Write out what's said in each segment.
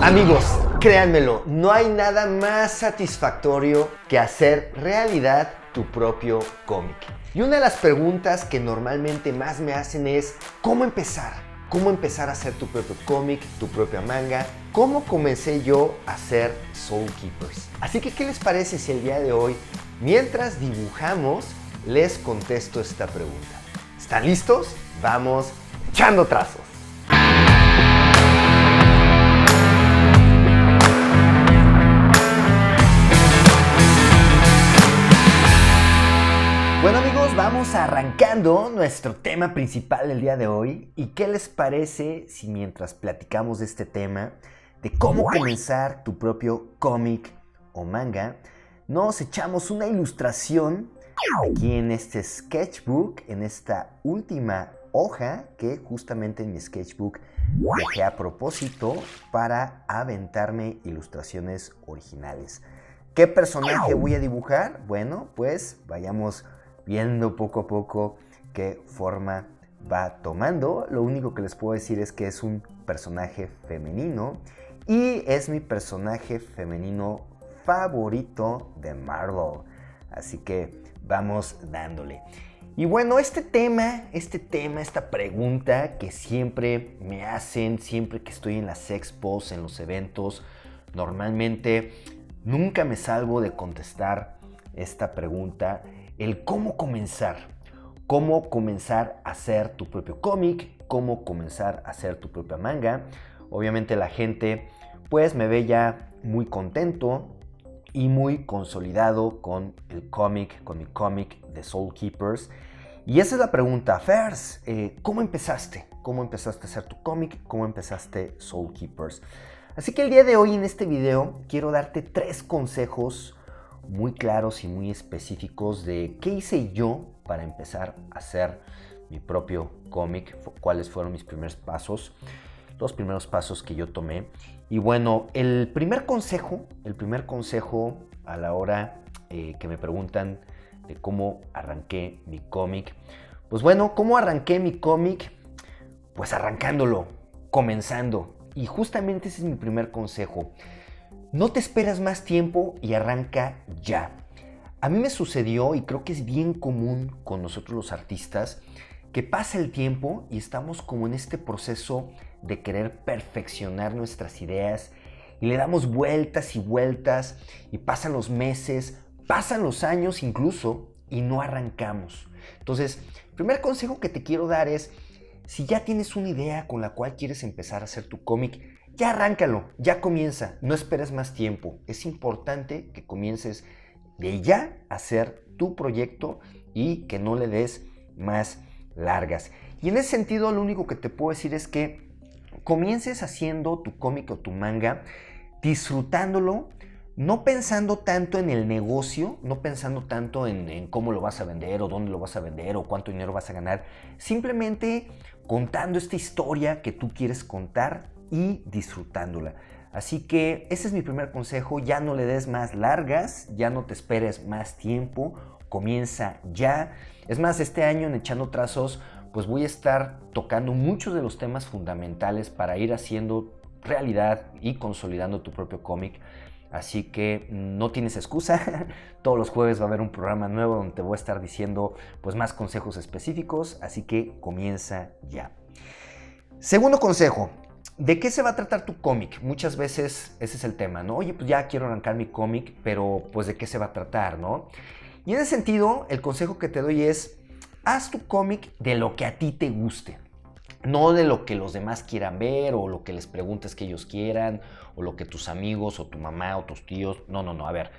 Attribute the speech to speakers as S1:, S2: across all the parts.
S1: Amigos, créanmelo, no hay nada más satisfactorio que hacer realidad tu propio cómic. Y una de las preguntas que normalmente más me hacen es ¿cómo empezar? ¿Cómo empezar a hacer tu propio cómic, tu propia manga? ¿Cómo comencé yo a hacer Soul Keepers? Así que, ¿qué les parece si el día de hoy, mientras dibujamos, les contesto esta pregunta? ¿Están listos? Vamos echando trazos. Bueno amigos, vamos arrancando nuestro tema principal del día de hoy. ¿Y qué les parece si mientras platicamos de este tema, de cómo comenzar tu propio cómic o manga, nos echamos una ilustración aquí en este sketchbook, en esta última hoja que justamente en mi sketchbook dejé a propósito para aventarme ilustraciones originales? ¿Qué personaje voy a dibujar? Bueno, pues vayamos viendo poco a poco qué forma va tomando. Lo único que les puedo decir es que es un personaje femenino y es mi personaje femenino favorito de Marvel. Así que vamos dándole. Y bueno, esta pregunta que siempre me hacen, siempre que estoy en las expos, en los eventos, normalmente nunca me salgo de contestar esta pregunta. El cómo comenzar a hacer tu propio cómic, cómo comenzar a hacer tu propia manga. Obviamente la gente pues me ve ya muy contento y muy consolidado con el cómic, con mi cómic de Soul Keepers. Y esa es la pregunta, Fers, ¿cómo empezaste? ¿Cómo empezaste a hacer tu cómic? ¿Cómo empezaste Soul Keepers? Así que el día de hoy en este video quiero darte 3 consejos muy claros y muy específicos de qué hice yo para empezar a hacer mi propio cómic, cuáles fueron mis primeros pasos, los primeros pasos que yo tomé. Y bueno, el primer consejo a la hora que me preguntan de cómo arranqué mi cómic, pues bueno, ¿cómo arranqué mi cómic? Pues arrancándolo, comenzando. Y justamente ese es mi primer consejo. No te esperes más tiempo y arranca ya. A mí me sucedió, y creo que es bien común con nosotros los artistas, que pasa el tiempo y estamos como en este proceso de querer perfeccionar nuestras ideas y le damos vueltas y vueltas y pasan los meses, pasan los años incluso y no arrancamos. Entonces, el primer consejo que te quiero dar es, si ya tienes una idea con la cual quieres empezar a hacer tu cómic, ya arráncalo, ya comienza, no esperes más tiempo. Es importante que comiences de ya a hacer tu proyecto y que no le des más largas. Y en ese sentido, lo único que te puedo decir es que comiences haciendo tu cómic o tu manga, disfrutándolo, no pensando tanto en el negocio, no pensando tanto en cómo lo vas a vender o dónde lo vas a vender o cuánto dinero vas a ganar, simplemente contando esta historia que tú quieres contar y disfrutándola. Así que ese es mi primer consejo, ya no le des más largas, ya no te esperes más tiempo, comienza ya. Es más, este año en Echando Trazos, pues voy a estar tocando muchos de los temas fundamentales para ir haciendo realidad y consolidando tu propio cómic. Así que no tienes excusa, todos los jueves va a haber un programa nuevo donde te voy a estar diciendo pues más consejos específicos, así que comienza ya. Segundo consejo. ¿De qué se va a tratar tu cómic? Muchas veces ese es el tema, ¿no? Oye, pues ya quiero arrancar mi cómic, pero pues ¿de qué se va a tratar, no? Y en ese sentido, el consejo que te doy es, haz tu cómic de lo que a ti te guste. No de lo que los demás quieran ver o lo que les preguntes que ellos quieran o lo que tus amigos o tu mamá o tus tíos. No. A ver,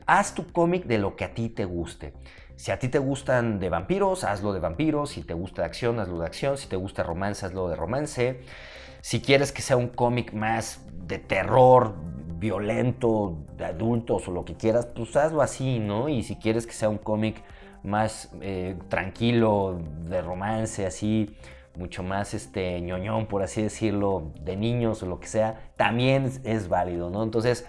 S1: haz tu cómic de lo que a ti te guste. Si a ti te gustan de vampiros, hazlo de vampiros. Si te gusta de acción, hazlo de acción. Si te gusta romance, hazlo de romance. Si quieres que sea un cómic más de terror, violento, de adultos o lo que quieras, pues hazlo así, ¿no? Y si quieres que sea un cómic más tranquilo, de romance, así, mucho más ñoñón, por así decirlo, de niños o lo que sea, también es válido, ¿no? Entonces,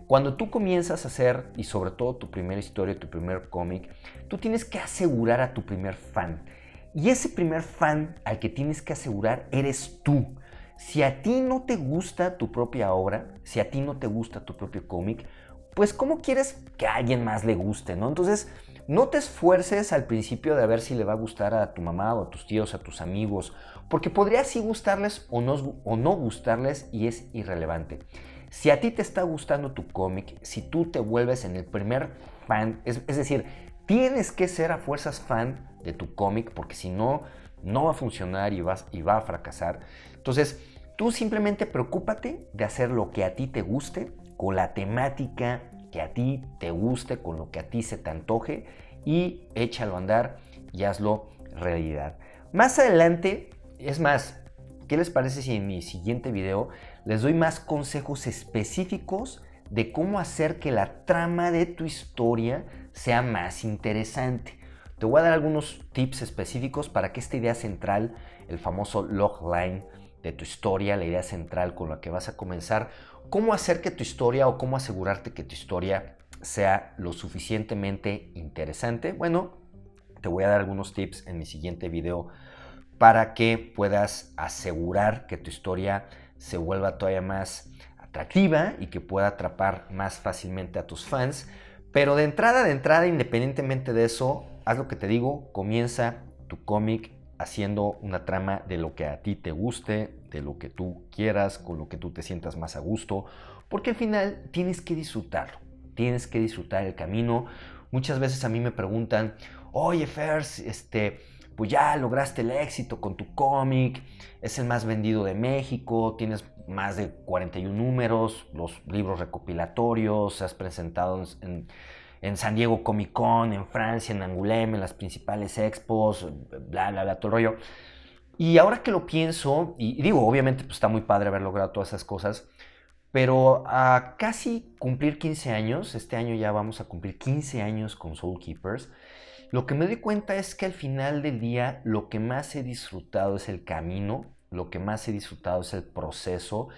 S1: cuando tú comienzas a hacer, y sobre todo tu primera historia, tu primer cómic, tú tienes que asegurar a tu primer fan. Y ese primer fan al que tienes que asegurar eres tú. si a ti no te gusta tu propia obra, si a ti no te gusta tu propio cómic, pues ¿cómo quieres que a alguien más le guste, no? Entonces, no te esfuerces al principio de ver si le va a gustar a tu mamá o a tus tíos, a tus amigos, porque podría sí gustarles o no gustarles y es irrelevante. Si a ti te está gustando tu cómic, si tú te vuelves en el primer fan, es decir, tienes que ser a fuerzas fan de tu cómic, porque si no, no va a funcionar y va a fracasar. Entonces, tú simplemente preocúpate de hacer lo que a ti te guste, con la temática que a ti te guste, con lo que a ti se te antoje, y échalo a andar y hazlo realidad. Más adelante, es más, ¿qué les parece si en mi siguiente video les doy más consejos específicos de cómo hacer que la trama de tu historia sea más interesante? Te voy a dar algunos tips específicos para que esta idea central, el famoso logline de tu historia, la idea central con la que vas a comenzar, cómo hacer que tu historia o cómo asegurarte que tu historia sea lo suficientemente interesante. Bueno, te voy a dar algunos tips en mi siguiente video para que puedas asegurar que tu historia se vuelva todavía más atractiva y que pueda atrapar más fácilmente a tus fans. Pero de entrada, independientemente de eso, haz lo que te digo, comienza tu cómic haciendo una trama de lo que a ti te guste, de lo que tú quieras, con lo que tú te sientas más a gusto, porque al final tienes que disfrutarlo, tienes que disfrutar el camino. Muchas veces a mí me preguntan, oye Fers, pues ya lograste el éxito con tu cómic, es el más vendido de México, tienes más de 41 números, los libros recopilatorios, has presentado en San Diego Comic Con, en Francia, en Angoulême, en las principales expos, bla, bla, bla, todo el rollo. Y ahora que lo pienso, y digo, obviamente pues está muy padre haber logrado todas esas cosas, pero a casi cumplir 15 años, este año ya vamos a cumplir 15 años con Soul Keepers, lo que me doy cuenta es que al final del día lo que más he disfrutado es el camino, lo que más he disfrutado es el proceso,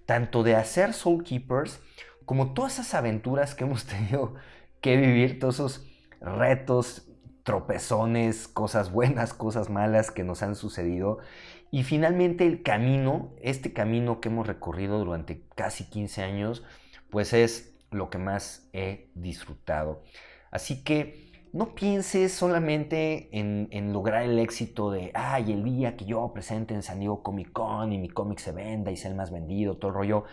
S1: tanto de hacer Soul Keepers como todas esas aventuras que hemos tenido que vivir, todos esos retos, tropezones, cosas buenas, cosas malas que nos han sucedido. Y finalmente el camino, este camino que hemos recorrido durante casi 15 años, pues es lo que más he disfrutado. Así que no pienses solamente en lograr el éxito de, ay, el día que yo presente en San Diego Comic Con y mi cómic se venda y sea el más vendido, todo el rollo.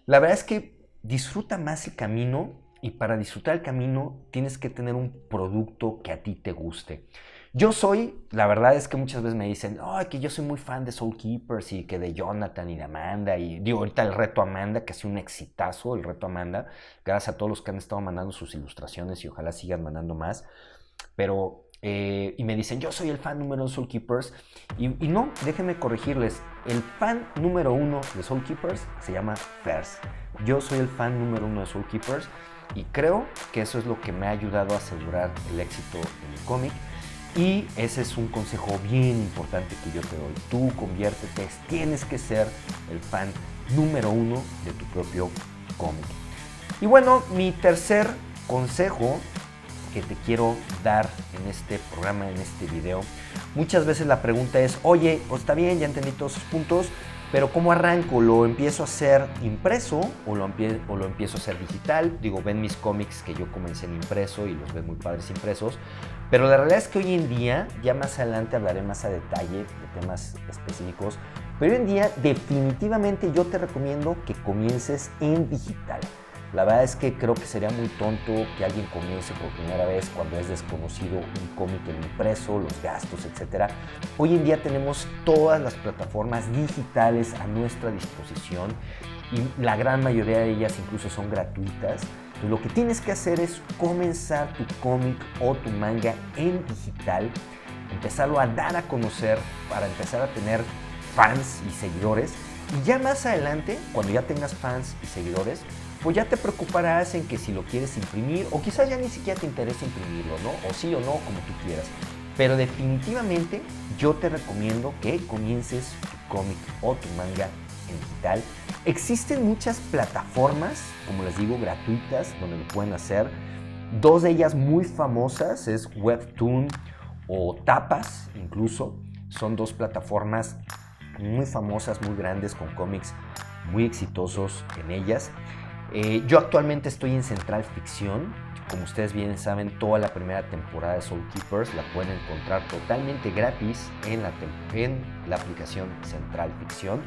S1: La verdad es que disfruta más el camino, y para disfrutar el camino tienes que tener un producto que a ti te guste. La verdad es que muchas veces me dicen, oh, que yo soy muy fan de Soul Keepers y que de Jonathan y de Amanda, y digo, ahorita el reto Amanda, que ha sido un exitazo, el reto Amanda, gracias a todos los que han estado mandando sus ilustraciones y ojalá sigan mandando más, pero, y me dicen, yo soy el fan número uno de Soul Keepers, y no, déjenme corregirles, el fan número uno de Soul Keepers se llama Fers. Yo soy el fan número uno de Soul Keepers, y creo que eso es lo que me ha ayudado a asegurar el éxito de mi cómic. Y ese es un consejo bien importante que yo te doy. Tú conviértete, tienes que ser el fan número uno de tu propio cómic. Y bueno, mi tercer consejo que te quiero dar en este programa, en este video. Muchas veces la pregunta es, oye, pues está bien, ya entendí todos esos puntos, pero ¿cómo arranco? ¿Lo empiezo a hacer impreso o lo empiezo a hacer digital? Digo, ven mis cómics que yo comencé en impreso y los ven muy padres impresos. Pero la realidad es que hoy en día, ya más adelante hablaré más a detalle de temas específicos, pero hoy en día definitivamente yo te recomiendo que comiences en digital. La verdad es que creo que sería muy tonto que alguien comience por primera vez cuando es desconocido un cómic en impreso, los gastos, etc. Hoy en día tenemos todas las plataformas digitales a nuestra disposición y la gran mayoría de ellas incluso son gratuitas. Entonces, lo que tienes que hacer es comenzar tu cómic o tu manga en digital, empezarlo a dar a conocer para empezar a tener fans y seguidores, y ya más adelante, cuando ya tengas fans y seguidores, pues ya te preocuparás en que si lo quieres imprimir, o quizás ya ni siquiera te interesa imprimirlo, ¿no? O sí o no, como tú quieras. Pero definitivamente yo te recomiendo que comiences tu cómic o tu manga en digital. Existen muchas plataformas, como les digo, gratuitas, donde lo pueden hacer. Dos de ellas muy famosas es Webtoon o Tapas, incluso. Son dos plataformas muy famosas, muy grandes, con cómics muy exitosos en ellas. Yo actualmente estoy en Central Ficción. Como ustedes bien saben, toda la primera temporada de Soul Keepers la pueden encontrar totalmente gratis en la aplicación Central Ficción.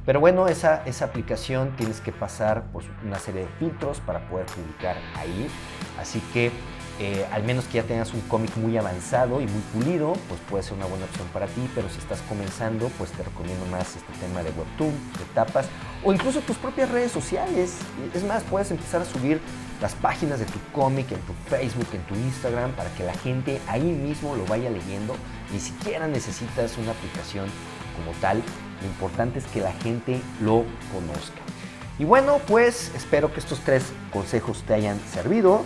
S1: Pero bueno, esa aplicación tienes que pasar por una serie de filtros para poder publicar ahí. Así que al menos que ya tengas un cómic muy avanzado y muy pulido, pues puede ser una buena opción para ti. Pero si estás comenzando, pues te recomiendo más este tema de webtoon, de tapas o incluso tus propias redes sociales. Es más, puedes empezar a subir las páginas de tu cómic en tu Facebook, en tu Instagram, para que la gente ahí mismo lo vaya leyendo. Ni siquiera necesitas una aplicación como tal. Lo importante es que la gente lo conozca. Y bueno, pues espero que estos 3 consejos te hayan servido.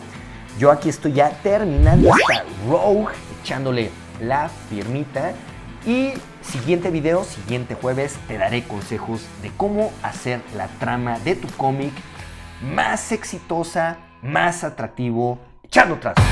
S1: Yo aquí estoy ya terminando esta Rogue, echándole la firmita. Y siguiente video, siguiente jueves, te daré consejos de cómo hacer la trama de tu cómic más exitosa, más atractivo, echando trazo.